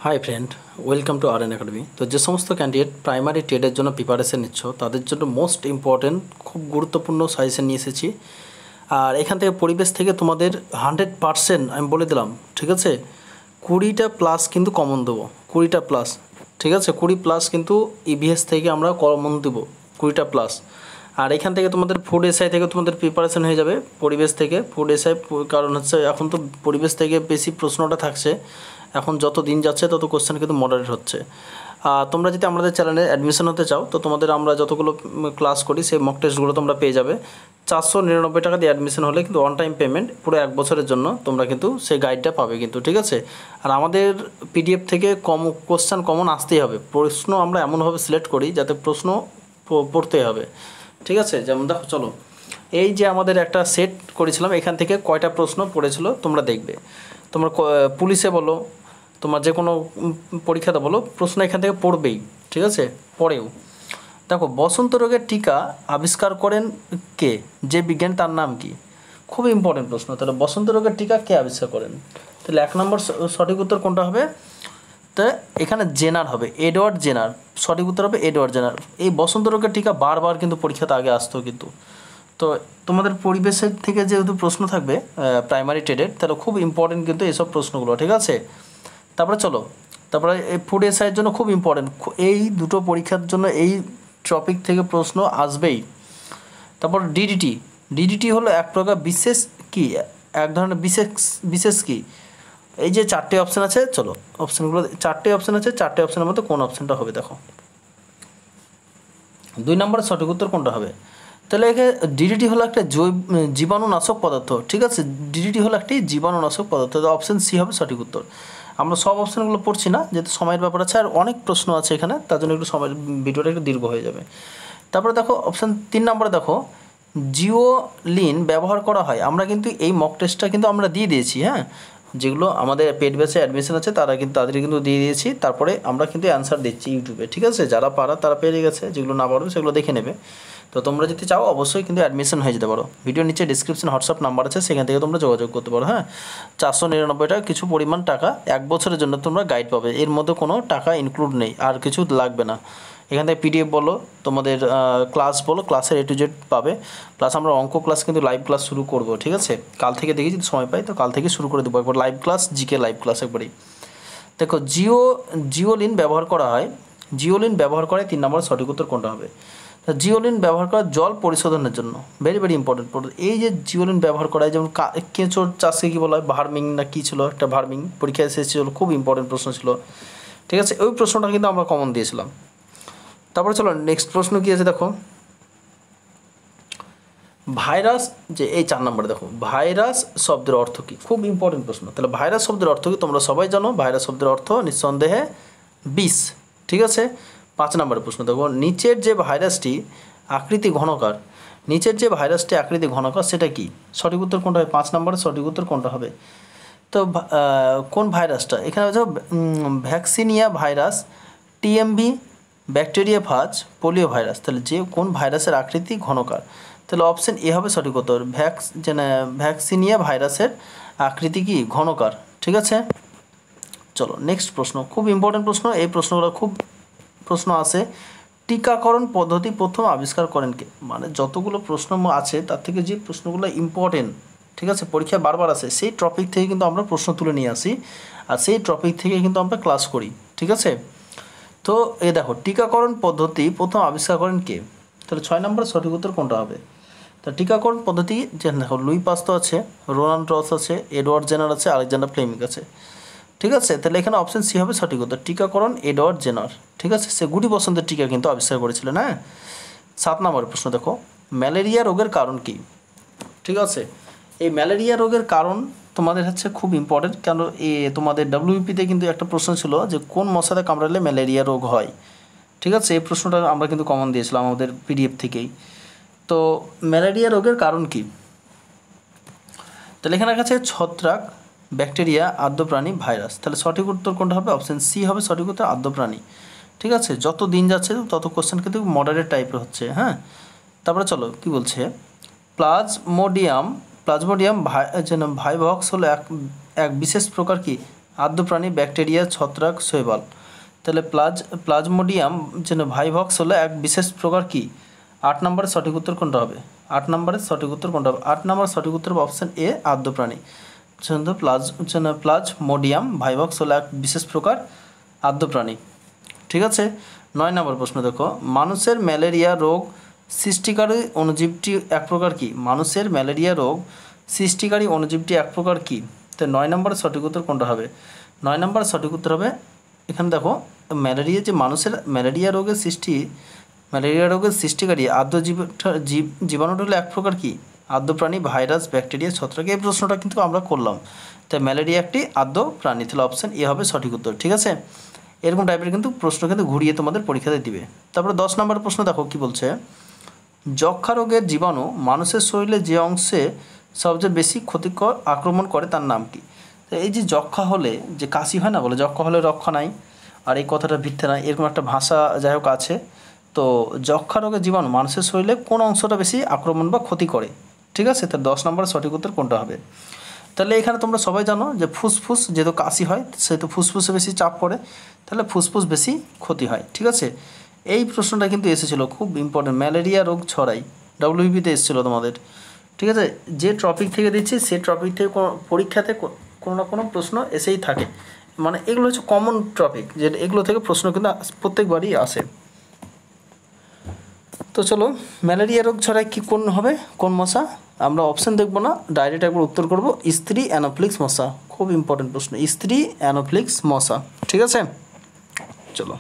Hi friend, welcome to R academy. তো যে সমস্ত ক্যান্ডিডেট প্রাইমারি টেটের জন্য প্রিপারেশন নিচ্ছ তাদের জন্য মোস্ট ইম্পর্টেন্ট খুব গুরুত্বপূর্ণ সাজেশন নিয়ে এসেছি। আর এখান থেকে পরিবেশ থেকে তোমাদের 100% আমি বলে দিলাম, ঠিক আছে? 20টা প্লাস কিন্তু কমন দেবো, 20টা প্লাস, ঠিক আছে? 20 প্লাস কিন্তু ইভিএস থেকে আমরা কমন দেবো 20টা প্লাস। আর এখান থেকে তোমাদের ফুড এসআই থেকে তোমাদের প্রিপারেশন হয়ে যাবে পরিবেশ থেকে। ফুড এসআই কারণ হচ্ছে এখন তো পরিবেশ থেকে বেশি প্রশ্নটা থাকছে, এখন যত দিন যাচ্ছে তত কোশ্চেন কিন্তু মডারেট হচ্ছে। তোমরা যদি আমাদের চ্যানেলে অ্যাডমিশন হতে চাও তো তোমাদের আমরা যতগুলো ক্লাস করি সেই মক টেস্টগুলো তোমরা পেয়ে যাবে। 499 টাকা দিয়ে অ্যাডমিশন হলে কিন্তু অন টাইম পেমেন্ট, পুরো 1 বছরের জন্য তোমরা কিন্তু সেই গাইডটা পাবে কিন্তু, ঠিক আছে? আর আমাদের পিডিএফ থেকে কোশ্চেন কমন আসতেই হবে। প্রশ্ন আমরা এমনভাবে সিলেক্ট করি যাতে প্রশ্ন পড়তে হবে, ঠিক আছে? যেমন দেখো, চলো এই যে আমাদের একটা সেট করেছিলাম, এখান থেকে কয়টা প্রশ্ন পড়েছিল তোমরা দেখবে। তোমরা পুলিশে বলো, তোমার যে কোনো পরীক্ষাতে বলো, প্রশ্ন এখান থেকে পড়বেই, ঠিক আছে? পড়েও দেখো, বসন্ত রোগের টিকা আবিষ্কার করেন কে? যে বিজ্ঞান, তার নাম কি? খুব ইম্পর্টেন্ট প্রশ্ন। তাহলে বসন্ত রোগের টিকা কে আবিষ্কার করেন? তাহলে 1 নম্বর সঠিক উত্তর কোনটা হবে? তা এখানে জেনার হবে, এডওয়ার্ড জেনার। সঠিক উত্তর হবে এডওয়ার্ড জেনার। এই বসন্ত রোগের টিকা বারবার কিন্তু পরীক্ষাতে আগে আসতো কিন্তু। তো তোমাদের পরিবেশের থেকে যেহেতু প্রশ্ন থাকবে প্রাইমারি টেডের, তাহলে খুব ইম্পর্টেন্ট কিন্তু এইসব প্রশ্নগুলো, ঠিক আছে? তারপরে চলো, তারপরে এই ফুড এসআইয়ের জন্য খুব ইম্পর্টেন্ট, এই দুটো পরীক্ষার জন্য এই টপিক থেকে প্রশ্ন আসবেই। তারপর ডিডিটি, ডিডিটি হলো এক প্রকার বিশেষ কি, এক ধরনের বিশেষ বিশেষ কি? এই যে 4টে অপশান আছে, চলো অপশানগুলো, 4টে অপশান আছে, 4টে অপশানের মধ্যে কোন অপশানটা হবে দেখো। 2 নম্বরের সঠিক উত্তর কোনটা হবে? তাহলে এখানে ডিডিটি হলো একটা জীবাণুনাশক পদার্থ, ঠিক আছে? ডিডিটি হলো একটি জীবাণুনাশক পদার্থ। অপশান সি হবে সঠিক উত্তর। আমরা সব অপশানগুলো পড়ছি না, যেহেতু সময়ের ব্যাপার আছে, আর অনেক প্রশ্ন আছে এখানে, তার জন্য একটু সময়ের ভিডিওটা একটু দীর্ঘ হয়ে যাবে। তারপরে দেখো অপশান 3 নম্বরে দেখো, জিওলিন ব্যবহার করা হয়। আমরা কিন্তু এই মক টেস্টটা কিন্তু আমরা দিয়ে দিয়েছি, হ্যাঁ? যেগুলো আমাদের পেড ব্যাচে অ্যাডমিশন আছে তারা কিন্তু তাদের কিন্তু দিয়ে দিয়েছি। তারপরে আমরা কিন্তু অ্যান্সার দিচ্ছি ইউটিউবে, ঠিক আছে? যারা পারা তারা পেয়ে গেছে, যেগুলো না পারবে সেগুলো দেখে নেবে। তো তোমরা যদি চাও অবশ্যই কিন্তু অ্যাডমিশন হয়ে যেতে পারো। ভিডিওর নিচে ডিসক্রিপশন হোয়াটসঅ্যাপ নাম্বার আছে, সেখান থেকে তোমরা যোগাযোগ করতে পারো, হ্যাঁ? 499 টাকা কিছু পরিমাণ টাকা 1 বছরের জন্য তোমরা গাইড পাবে, এর মধ্যে কোনো টাকা ইনক্লুড নেই, আর কিছু লাগবে না। এখান থেকে পিডিএফ বলো, তোমাদের ক্লাস বলো, ক্লাসের A to Z পাবে। প্লাস আমরা অঙ্ক ক্লাস কিন্তু লাইভ ক্লাস শুরু করব, ঠিক আছে? কাল থেকে দেখি যদি সময় পাই তো কাল থেকে শুরু করে দেবো একবার live class, GK live class একবারই। দেখো, জিওলিন ব্যবহার করা হয়, জিওলিন ব্যবহার করে 3 নম্বর সঠিক উত্তর কোনটা হবে? জিওলিন ব্যবহার করা জল পরিশোধনের জন্য, ভেরি ভেরি ইম্পর্টেন্ট। এই যে জিওলিন ব্যবহার করা হয়, যেমন কেঁচোর চাষকে কী বলা হয়? ভার্মিং না কী ছিল একটা, ভার্মিং পরীক্ষায় এসেছিল, খুব ইম্পর্টেন্ট প্রশ্ন ছিল, ঠিক আছে? ওই প্রশ্নটা কিন্তু আমরা কমন দিয়েছিলাম। তারপরে চলো নেক্সট প্রশ্ন কী আছে দেখো, ভাইরাস, যে এই 4 নম্বরে দেখো, ভাইরাস শব্দের অর্থ কী? খুব ইম্পর্টেন্ট প্রশ্ন। তাহলে ভাইরাস শব্দের অর্থ কী? তোমরা সবাই জানো ভাইরাস শব্দের অর্থ নিঃসন্দেহে বিষ, ঠিক আছে? 5 নম্বরের প্রশ্ন দেখো, নিচের যে ভাইরাসটি আকৃতি ঘনকার, নিচের যে ভাইরাসটি আকৃতি ঘনকার সেটা কি? সঠিক উত্তর কোনটা হবে? 5 নম্বরের সঠিক উত্তর কোনটা হবে? তো কোন ভাইরাসটা এখানে হচ্ছে? ভ্যাকসিনিয়া ভাইরাস, টিএমভি, ব্যাকটেরিয়া ফাজ, পোলিও ভাইরাস। তাহলে যে কোন ভাইরাসের আকৃতি ঘনকার? তাহলে অপশান এ হবে সঠিক উত্তর, ভ্যাকসিনিয়া ভাইরাসের আকৃতি কি? ঘনকার, ঠিক আছে? চলো নেক্সট প্রশ্ন, খুব ইম্পর্টেন্ট প্রশ্ন, এই প্রশ্নগুলো খুব প্রশ্ন আসে। টিকাকরণ পদ্ধতি প্রথম আবিষ্কার করেন কে? মানে যতগুলো প্রশ্ন আছে তার থেকে যে প্রশ্নগুলো ইম্পর্টেন্ট, ঠিক আছে, পরীক্ষায় বারবার আসে, সেই টপিক থেকে কিন্তু আমরা প্রশ্ন তুলে নিয়ে আসি, আর সেই টপিক থেকে কিন্তু আমরা ক্লাস করি, ঠিক আছে? তো এ দেখো, টিকাকরণ পদ্ধতি প্রথম আবিষ্কার করেন কে? তাহলে 6 নম্বর সঠিক উত্তর কোনটা হবে? তা টিকাকরণ পদ্ধতি যে দেখো, লুই পাস্তুর আছে, রোনাল্ড রস আছে, এডওয়ার্ড জেনার আছে, আলেকজান্ডার ফ্লেমিং আছে, ঠিক আছে? তাহলে এখানে অপশান সি হবে সঠিক উত্তর, টিকাকরণ এডওয়ার্ড জেনার, ঠিক আছে? সে গুটি বসন্তের টিকা কিন্তু আবিষ্কার করেছিলেন, হ্যাঁ? 7 নম্বরের প্রশ্ন দেখো, ম্যালেরিয়া রোগের কারণ কি? ঠিক আছে, এই ম্যালেরিয়া রোগের কারণ তোমাদের হচ্ছে খুব ইম্পর্টেন্ট, কেন তোমাদের ডাব্লিউবিপিতে কিন্তু একটা প্রশ্ন ছিল যে কোন মশাতে কামড়ালে ম্যালেরিয়া রোগ হয়, ঠিক আছে? এই প্রশ্নটা আমরা কিন্তু কমন দিয়েছিলাম আমাদের পিডিএফ থেকেই। তো ম্যালেরিয়া রোগের কারণ কি? তাহলে এখানে কাছে ছত্রাক, ব্যাকটেরিয়া, আর্দ্রপ্রাণী, ভাইরাস। তাহলে সঠিক উত্তর কোনটা হবে? অপশান সি হবে সঠিক উত্তর, আর্দ্রপ্রাণী, ঠিক আছে? যত দিন যাচ্ছে তত কোশ্চেন কিন্তু মডারেট টাইপের হচ্ছে, হ্যাঁ? তারপরে চলো কি বলছে, প্লাজমোডিয়াম ভাইভক্স হলো এক বিশেষ প্রকার কি? আদ্য প্রাণী, ব্যাকটেরিয়া, ছত্রাক, শৈবাল। তাহলে প্লাজমোডিয়াম যেন ভাইভক্স হলো এক বিশেষ প্রকার কি? 8 নম্বরের সঠিক উত্তর কোনটা হবে? 8 নম্বরের সঠিক উত্তর কোনটা হবে? 8 নম্বর সঠিক উত্তর হবে অপশন এ, আদ্য প্রাণী। প্লাজমোডিয়াম ভাইভক্স হলো এক বিশেষ প্রকার আদ্য প্রাণী। ঠিক আছে। 9 নম্বর প্রশ্ন দেখো, মানুষের ম্যালেরিয়া রোগ সৃষ্টিকারী অণুজীবটি এক প্রকার কি? মানুষের ম্যালেরিয়া রোগ সৃষ্টিকারী অণুজীবটি এক প্রকার কি? তো 9 নম্বরের সঠিক উত্তর কোনটা হবে? 9 নম্বরের সঠিক উত্তর হবে, এখানে দেখো, ম্যালেরিয়া যে মানুষের ম্যালেরিয়া রোগের সৃষ্টিকারী আদ্য জীবাণুটা হলো এক প্রকার কি? আদ্য প্রাণী, ভাইরাস, ব্যাকটেরিয়া, ছত্রাক। এই প্রশ্নটা কিন্তু আমরা করলাম। তাই ম্যালেরিয়া একটি আদ্য প্রাণী, তাহলে অপশন এ হবে সঠিক উত্তর। ঠিক আছে। এরকম টাইপের কিন্তু প্রশ্ন কিন্তু ঘুরিয়ে তোমাদের পরীক্ষাতে দিবে। তারপরে 10 নম্বর প্রশ্ন দেখো কি বলছে, যক্ষা রোগের জীবাণু মানুষের শরীরে যে অংশে সবচেয়ে বেশি ক্ষতিকর আক্রমণ করে তার নাম কি? তো এই যে যক্ষা হলে যে কাশি হয় না, বলে যক্ষা হলে রক্ষা নাই, আর এই কথাটা ভিত্তি নাই, এরকম একটা ভাষা যাই হোক আছে। তো যক্ষা রোগের জীবাণু মানুষের শরীরে কোন অংশটা বেশি আক্রমণ বা ক্ষতি করে? ঠিক আছে। তার 10 নম্বরের সঠিক উত্তর কোনটা হবে? তাহলে এখানে তোমরা সবাই জানো যে ফুসফুস, যেহেতু কাশি হয় সেহেতু ফুসফুসে বেশি চাপ পড়ে, তাহলে ফুসফুস বেশি ক্ষতি হয়। ঠিক আছে। এই প্রশ্নটা কিন্তু এসেছিলো, খুব ইম্পর্টেন্ট, ম্যালেরিয়া রোগ ছড়াই, WBতে এসেছিলো তোমাদের। ঠিক আছে। যে টপিক থেকে দিচ্ছি সেই টপিক থেকে পরীক্ষাতে কোনো না কোনো প্রশ্ন এসেই থাকে, মানে এগুলো হচ্ছে কমন টপিক, যে এগুলো থেকে প্রশ্ন কিন্তু প্রত্যেকবারই আসে। তো চলো, ম্যালেরিয়া রোগ ছড়ায় কি কোন হবে, কোন মশা? আমরা অপশন দেখবো না, ডাইরেক্ট একবার উত্তর করব, স্ত্রী অ্যানোফিলিস মশা। খুব ইম্পর্টেন্ট প্রশ্ন, স্ত্রী অ্যানোফিলিস মশা। ঠিক আছে। চলো,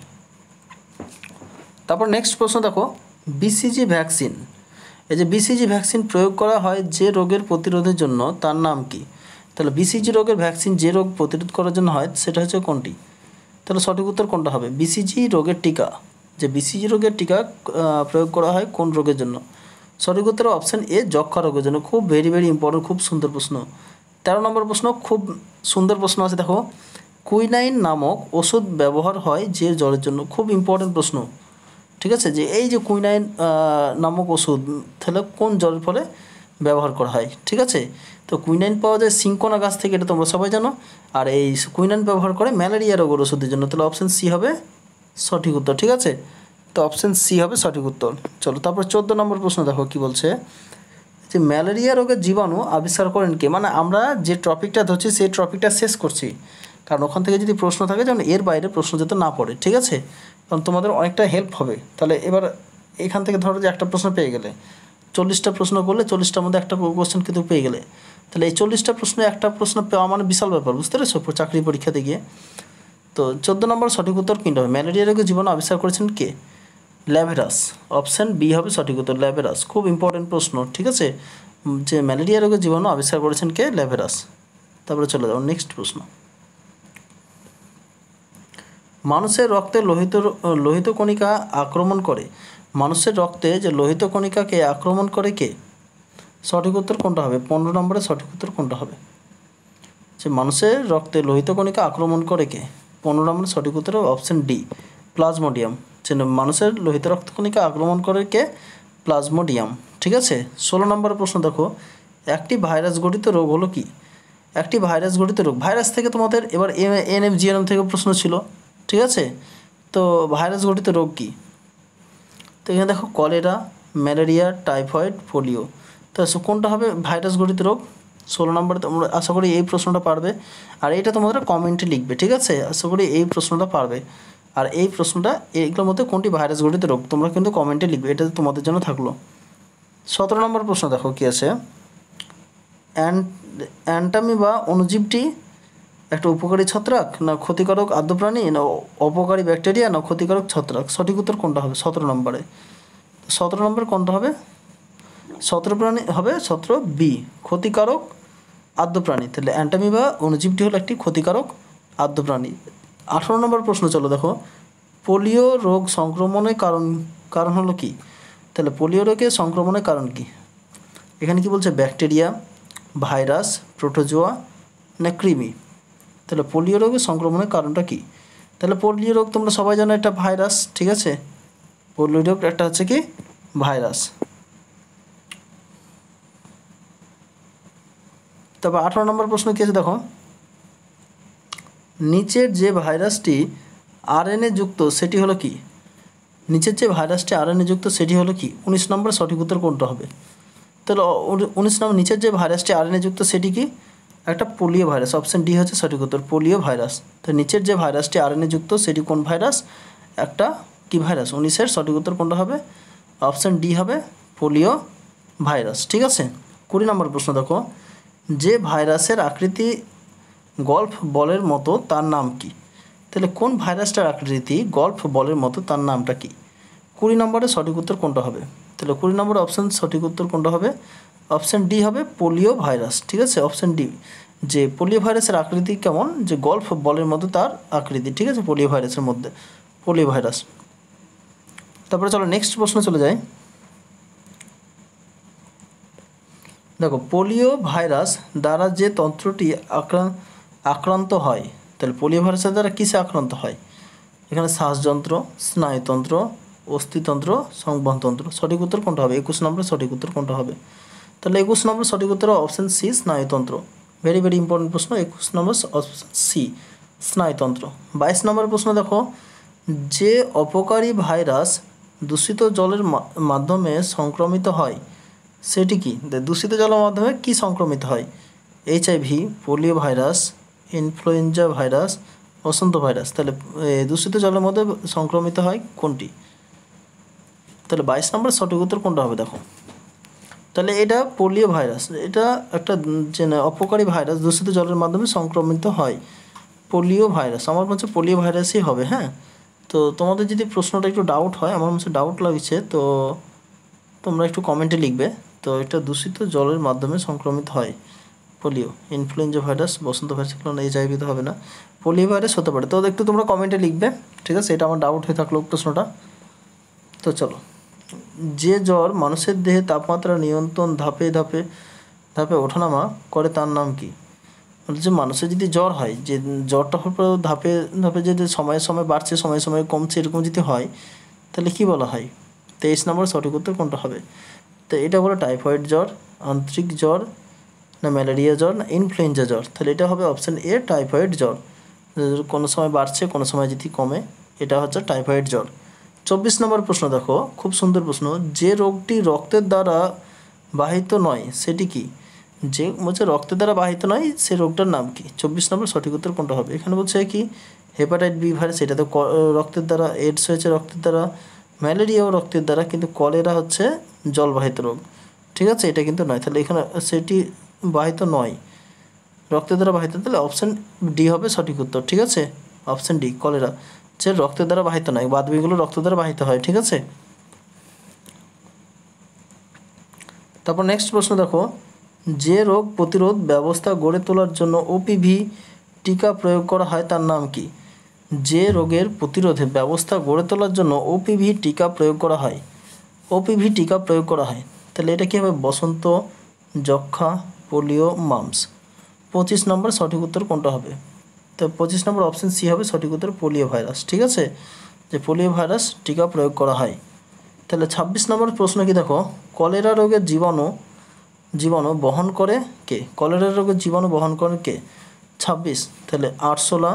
তারপর নেক্সট প্রশ্ন দেখো, বিসিজি ভ্যাকসিন, এই যে বিসিজি ভ্যাকসিন প্রয়োগ করা হয় যে রোগের প্রতিরোধের জন্য তার নাম কি? তাহলে বিসিজি রোগের ভ্যাকসিন যে রোগ প্রতিরোধ করার জন্য হয় সেটা হচ্ছে কোনটি? তাহলে সঠিক উত্তর কোনটা হবে? বিসিজি রোগের টিকা, যে বিসিজি রোগের টিকা প্রয়োগ করা হয় কোন রোগের জন্য? সঠিক উত্তর অপশন এ, যক্ষা রোগের জন্য। খুব ভেরি ইম্পর্টেন্ট, খুব সুন্দর প্রশ্ন। 13 নম্বর প্রশ্ন, খুব সুন্দর প্রশ্ন আছে দেখো, কুইনাইন নামক ওষুধ ব্যবহার হয় যে জ্বরের জন্য। খুব ইম্পর্টেন্ট প্রশ্ন। ঠিক আছে। যে এই যে কুইনাইন নামক ওষুধ, তাহলে কোন জ্বরের ফলে ব্যবহার করা হয়? ঠিক আছে। তো কুইনাইন পাওয়া যায় সিনকোনা গাছ থেকে, এটা তোমরা সবাই জানো। আর এই কুইনাইন ব্যবহার করে ম্যালেরিয়া রোগের ওষুধের জন্য, তাহলে অপশন সি হবে সঠিক উত্তর। ঠিক আছে। তো অপশন সি হবে সঠিক উত্তর। চলো, তারপর 14 নম্বর প্রশ্ন দেখো কি বলছে, যে ম্যালেরিয়া রোগের জীবাণু আবিষ্কার করেন কে? মানে আমরা যে টপিকটা ধরছি সেই টপিকটা শেষ করছি, কারণ ওখান থেকে যদি প্রশ্ন থাকে যেমন এর বাইরে প্রশ্ন যাতে না পড়ে। ঠিক আছে। কারণ তোমাদের অনেকটা হেল্প হবে। তাহলে এবার এখান থেকে ধরো যে একটা প্রশ্ন পেয়ে গেলে, 40টা প্রশ্ন করলে 40টার মধ্যে একটা কোশ্চেন কিন্তু পেয়ে গেলে, তাহলে এই 40টা প্রশ্ন একটা প্রশ্ন পাওয়া মানে বিশাল ব্যাপার, বুঝতে পেরেছো, চাকরি পরীক্ষাতে গিয়ে। তো 14 নম্বর সঠিক উত্তর কোনটা হবে? ম্যালেরিয়া রোগের জীবাণু আবিষ্কার করেছেন কে? ল্যাভেরাস। অপশান বি হবে সঠিক উত্তর, ল্যাভেরাস। খুব ইম্পর্টেন্ট প্রশ্ন। ঠিক আছে। যে ম্যালেরিয়া রোগের জীবাণু আবিষ্কার করেছেন কে? ল্যাভেরাস। তারপরে চলে যাও নেক্সট প্রশ্ন, মানুষের রক্তে লোহিত কণিকা আক্রমণ করে, মানুষের রক্তে যে লোহিত কণিকাকে আক্রমণ করে কে? সঠিক উত্তর কোনটা হবে? 15 নম্বরে সঠিক উত্তর কোনটা হবে? যে মানুষের রক্তে লোহিত কণিকা আক্রমণ করে কে? 15 নম্বরে সঠিক উত্তর হবে অপশন ডি, প্লাজমোডিয়াম। যে মানুষের লোহিত রক্তকণিকা আক্রমণ করে কে? প্লাজমোডিয়াম। ঠিক আছে। 16 নম্বরের প্রশ্ন দেখো, একটি ভাইরাস গঠিত রোগ হলো কি? একটি ভাইরাস গঠিত রোগ, ভাইরাস থেকে তোমাদের এবার NF-GNM থেকে প্রশ্ন ছিল। ঠিক আছে। তো ভাইরাস গঠিত রোগ কি? তো এখানে দেখো, কলেরা, ম্যালেরিয়া, টাইফয়েড, পোলিও। তো কোনটা হবে ভাইরাস গঠিত রোগ? 16 নম্বরে তোমরা আশা করি এই প্রশ্নটা পারবে, আর এটা তোমাদের কমেন্টে লিখবে। ঠিক আছে। আশা করি এই প্রশ্নটা পারবে, আর এই প্রশ্নটা এইগুলোর মধ্যে কোনটি ভাইরাস গঠিত রোগ তোমরা কিন্তু কমেন্টে লিখবে, এটা তোমাদের জন্য থাকলো। 17 নম্বর প্রশ্ন দেখো কি আছে, অ্যান্টামি বা অণুজীবটি একটা উপকারী ছত্রাক, না ক্ষতিকারক আদ্য প্রাণী, না অপকারী ব্যাকটেরিয়া, না ক্ষতিকারক ছত্রাক? সঠিক উত্তর কোনটা হবে 17 নম্বরে? 17 নম্বর কোনটা হবে? 17 প্রাণী হবে 17 বি, ক্ষতিকারক আদ্য প্রাণী। তাহলে অ্যান্টামি বা অণুজীবটি হলো একটি ক্ষতিকারক আদ্য প্রাণী। 18 নম্বর প্রশ্ন চলো দেখো, পোলিও রোগ সংক্রমণের কারণ হলো কি? তাহলে পোলিও রোগের সংক্রমণের কারণ কি? এখানে কি বলছে, ব্যাকটেরিয়া, ভাইরাস, প্রোটোজোয়া, না কৃমি? তাহলে পোলিও রোগের সংক্রমণের কারণটা কি? তাহলে পোলিও রোগ তোমরা সবাই জানো এটা ভাইরাস। ঠিক আছে। পোলিও রোগ একটা হচ্ছে কি ভাইরাস। তারপর 18 নম্বর প্রশ্ন কি আছে দেখো, নিচের যে ভাইরাসটি আরএনএ যুক্ত সেটি হলো কি? নিচের যে ভাইরাসটি আরএনএ যুক্ত সেটি হলো কি? 19 নম্বর সঠিক উত্তর কোনটা হবে? তাহলে 19 নম্বর নিচের যে ভাইরাসটি আরএনএ যুক্ত সেটি কি? একটা পোলিও ভাইরাস। অপশন ডি হচ্ছে সঠিক উত্তর, পোলিও ভাইরাস। তো নিচের যে ভাইরাসটি আরএনএ যুক্ত সেটি কোন ভাইরাস? একটা কি ভাইরাস? 19-এর সঠিক উত্তর কোনটা হবে? অপশন ডি হবে, পোলিও ভাইরাস। ঠিক আছে। 20 নম্বর প্রশ্ন দেখো, যে ভাইরাসের আকৃতি গল্ফ বলের মতো তার নাম কি? তাহলে কোন ভাইরাসটার আকৃতি গল্ফ বলের মতো তার নামটা কি? 20 নম্বরে সঠিক উত্তর কোনটা হবে? তাহলে 20 নম্বর অপশন সঠিক উত্তর কোনটা হবে? অপশন ডি হবে, পোলিও ভাইরাস। ঠিক আছে, অপশন ডি। যে পোলিও ভাইরাসের আকৃতি কেমন? যে গল্ফ বলের মতো তার আকৃতি। ঠিক আছে, পোলিও ভাইরাসের মধ্যে পোলিও ভাইরাস। তারপরে চলো নেক্সট প্রশ্ন চলে যায়। দেখো, পোলিও ভাইরাস দ্বারা যে তন্ত্রটি আক্রান্ত হয়, তাহলে পোলিও ভাইরাসের দ্বারা কিসে আক্রান্ত হয়? এখানে শ্বাসযন্ত্র, স্নায়ুতন্ত্র, অস্থিতন্ত্র, সংবহনতন্ত্র। সঠিক উত্তর কোনটা হবে? 21 নম্বর সঠিক উত্তর কোনটা হবে? তাহলে 21 নম্বর সঠিক উত্তর অপশন সি, স্নায়ুতন্ত্র। ভেরি ভেরি ইম্পর্টেন্ট প্রশ্ন। 21 নম্বর অপশন সি, স্নায়ুতন্ত্র। 22 নম্বর প্রশ্ন দেখো, যে অপকারী ভাইরাস দূষিত জলের মাধ্যমে সংক্রমিত হয় সেটি কি? দূষিত জলের মাধ্যমে কি সংক্রমিত হয়? HIV, polio virus, influenza virus, বসন্ত ভাইরাস। তাহলে দূষিত জলের মধ্যে সংক্রমিত হয় কোনটি? তাহলে 22 নম্বর সঠিক উত্তর কোনটা হবে? দেখো, তাহলে এটা পোলিও ভাইরাস। এটা একটা যে অপকারী ভাইরাস দূষিত জলের মাধ্যমে সংক্রমিত হয়, পোলিও ভাইরাস। আমার মনে হচ্ছে পোলিও ভাইরাসই হবে। হ্যাঁ, তো তোমাদের যদি প্রশ্নটা একটু ডাউট হয়, আমার মনে হচ্ছে ডাউট লাগছে, তো তোমরা একটু কমেন্টে লিখবে। তো এটা দূষিত জলের মাধ্যমে সংক্রমিত হয়, পোলিও। ইনফ্লুয়েঞ্জা ভাইরাস, বসন্ত ভাইরাস, এগুলো এইচআইভি তো হবে না, পোলিও ভাইরাস হতে পারে। তো একটু তোমরা কমেন্টে লিখবে। ঠিক আছে, এটা আমার ডাউট হয়ে থাকলো প্রশ্নটা। তো চলো, যে জ্বর মানুষের দেহে তাপমাত্রা নিয়ন্ত্রণ ধাপে ধাপে ধাপে ওঠানামা করে তার নাম কি? যে মানুষের যদি জ্বর হয়, যে জ্বরটা হওয়ার পর ধাপে ধাপে যদি সময়ে সময়ে বাড়ছে, সময়ে সময়ে কমছে, এরকম যদি হয় তাহলে কি বলা হয়? 23 নম্বর সঠিক উত্তর কোনটা হবে? তো এটা হলো টাইফয়েড জ্বর, আন্তরিক জ্বর, না ম্যালেরিয়া জ্বর, না ইনফ্লুয়েঞ্জা জ্বর। তাহলে এটা হবে অপশান এ, টাইফয়েড জ্বর। কোনো সময় বাড়ছে, কোনো সময় যদি কমে, এটা হচ্ছে টাইফয়েড জ্বর। 24 নম্বর প্রশ্ন দেখো, খুব সুন্দর প্রশ্ন, যে রোগটি রক্তের দ্বারা বাহিত নয় সেটি কি? যে বলছে রক্তের দ্বারা বাহিত নয়, সে রোগটার নাম কি? 24 নম্বর সঠিক উত্তর কোনটা হবে? এখানে বলছে কি, হেপাটাইট বি ভাইরাস, এটা তো রক্তের দ্বারা, এডস হয়েছে রক্তের দ্বারা, ম্যালেরিয়াও রক্তের দ্বারা, কিন্তু কলেরা হচ্ছে জলবাহিত রোগ। ঠিক আছে, এটা কিন্তু নয়। তাহলে এখানে সেটি বাহিত নয়, রক্তের দ্বারা বাহিত, তাহলে অপশান ডি হবে সঠিক উত্তর। ঠিক আছে, অপশান ডি, কলেরা, যে রক্তের দ্বারা বাহিত নয়, বাদবিগুলো রক্তের দ্বারা বাহিত হয়। ঠিক আছে। তারপর নেক্সট প্রশ্ন দেখো, যে রোগ প্রতিরোধ ব্যবস্থা গড়ে তোলার জন্য ওপিভি টিকা প্রয়োগ করা হয় তার নাম কি? যে রোগের প্রতিরোধে ব্যবস্থা গড়ে তোলার জন্য ওপিভি টিকা প্রয়োগ করা হয়, ওপিভি টিকা প্রয়োগ করা হয়, তাহলে এটা কী হবে? বসন্ত, যক্ষা, পোলিও, মাম্পস। 25 নম্বর সঠিক উত্তর কোনটা হবে? তো 25 নম্বর অপশান সি হবে সঠিক উত্তর, পোলিও ভাইরাস। ঠিক আছে, যে পোলিও ভাইরাস টিকা প্রয়োগ করা হয়। তাহলে 26 নম্বর প্রশ্ন কি দেখো, কলেরা রোগের জীবাণু বহন করে কে? কলেরা রোগের জীবাণু বহন করে কে? 26, তাহলে আরশোলা,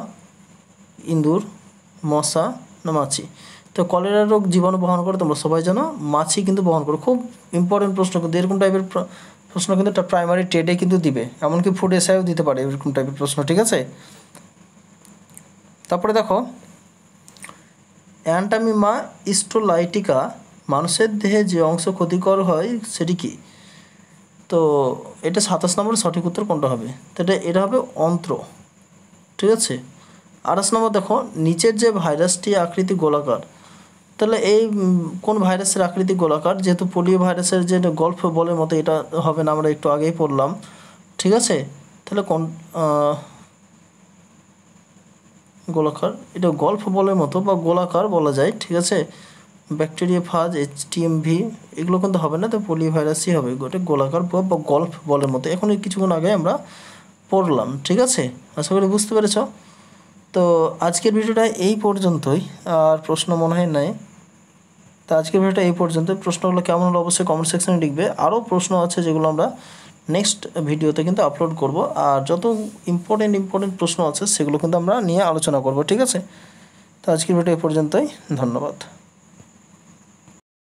ইঁদুর, মশা, না মাছি? তো কলেরা রোগ জীবাণু বহন করে তোমরা সবাই জানো, মাছি কিন্তু বহন করে। খুব ইম্পর্টেন্ট প্রশ্ন, কিন্তু এরকম টাইপের প্রশ্ন কিন্তু একটা প্রাইমারি টেটে কিন্তু দিবে, এমনকি ফুড এসআইও দিতে পারে এরকম টাইপের প্রশ্ন। ঠিক আছে। তারপরে দেখো, অ্যান্টামিমা স্টোলাইটিকা মানুষের দেহে যে অংশ ক্ষতিকর হয় সেটি কি? তো এটা 27 নম্বর সঠিক উত্তর কোনটা হবে? তো এটা হবে অন্ত্র। ঠিক আছে। 28 নম্বর দেখো, নিচের যে ভাইরাসটি আকৃতি গোলাকার, তাহলে এই কোন ভাইরাসের আকৃতি গোলাকার? যেহেতু পোলিও ভাইরাসের যে গল্ফ বলের মতো, এটা হবে না, আমরা একটু আগেই পড়লাম। ঠিক আছে, তাহলে কোন গোলাকার, এটা গল্ফ বলের মতো বা গোলাকার বলা যায়। ঠিক আছে, ব্যাকটেরিয়া ফাজ, এইচটিএমভি এগুলো কিন্তু হবে না, তো পোলিও ভাইরাসই হবে, এটা গোলাকার বা গল্ফ বলের মতো। এখন কিছুক্ষণ আগে আমরা পড়লাম। ঠিক আছে, আশা করি বুঝতে পেরেছ। তো আজকের ভিডিওটা এই পর্যন্তই, আর প্রশ্ন মনে হয় নাই। তো আজকের ভিডিওটা এই পর্যন্ত। প্রশ্নগুলো কেমন হলো অবশ্যই কমেন্ট সেকশনে লিখবে। আরও প্রশ্ন আছে যেগুলো আমরা নেক্সট ভিডিওতে কিন্তু আপলোড করব। আর যত ইম্পর্টেন্ট প্রশ্ন আছে সেগুলো কিন্তু আমরা নিয়ে আলোচনা করব, ঠিক আছে? তো আজকের ভিডিও এই পর্যন্তই, ধন্যবাদ।